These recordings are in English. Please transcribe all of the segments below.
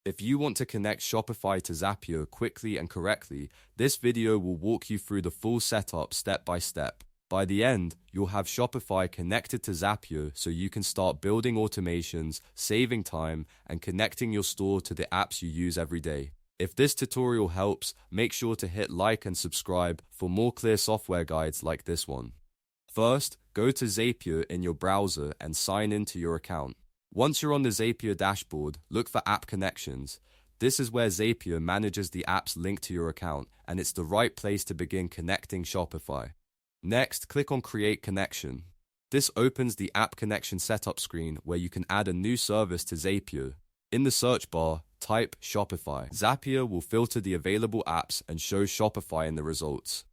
If you want to connect Shopify to Zapier quickly and correctly, this video will walk you through the full setup step by step. By the end, you'll have Shopify connected to Zapier so you can start building automations, saving time, and connecting your store to the apps you use every day. If this tutorial helps, make sure to hit like and subscribe for more clear software guides like this one. First, go to Zapier in your browser and sign in to your account. Once you're on the Zapier dashboard, look for App Connections. This is where Zapier manages the apps linked to your account, and it's the right place to begin connecting Shopify. Next, click on Create Connection. This opens the App Connection setup screen where you can add a new service to Zapier. In the search bar, type Shopify. Zapier will filter the available apps and show Shopify in the results.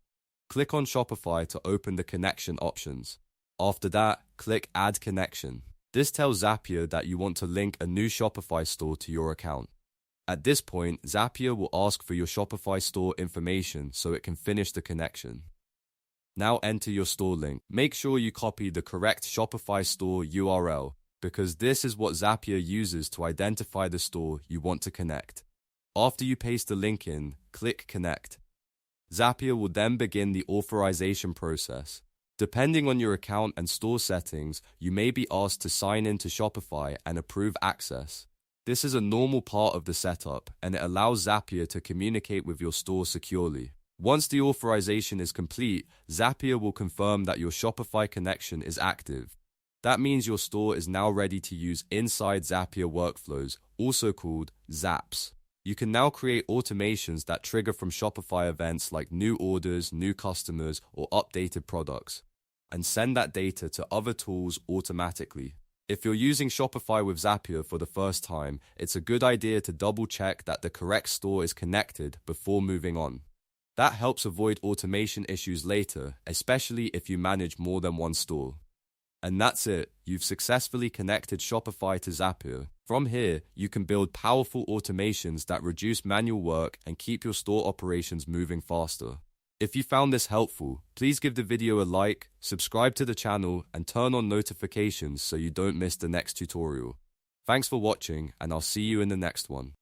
Click on Shopify to open the connection options. After that, click Add Connection. This tells Zapier that you want to link a new Shopify store to your account. At this point, Zapier will ask for your Shopify store information so it can finish the connection. Now enter your store link. Make sure you copy the correct Shopify store URL, because this is what Zapier uses to identify the store you want to connect. After you paste the link in, click Connect. Zapier will then begin the authorization process. Depending on your account and store settings, you may be asked to sign in to Shopify and approve access. This is a normal part of the setup, and it allows Zapier to communicate with your store securely. Once the authorization is complete, Zapier will confirm that your Shopify connection is active. That means your store is now ready to use inside Zapier workflows, also called Zaps. You can now create automations that trigger from Shopify events like new orders, new customers, or updated products, and send that data to other tools automatically. If you're using Shopify with Zapier for the first time, it's a good idea to double-check that the correct store is connected before moving on. That helps avoid automation issues later, especially if you manage more than one store. And that's it, you've successfully connected Shopify to Zapier. From here, you can build powerful automations that reduce manual work and keep your store operations moving faster. If you found this helpful, please give the video a like, subscribe to the channel, and turn on notifications so you don't miss the next tutorial. Thanks for watching, and I'll see you in the next one.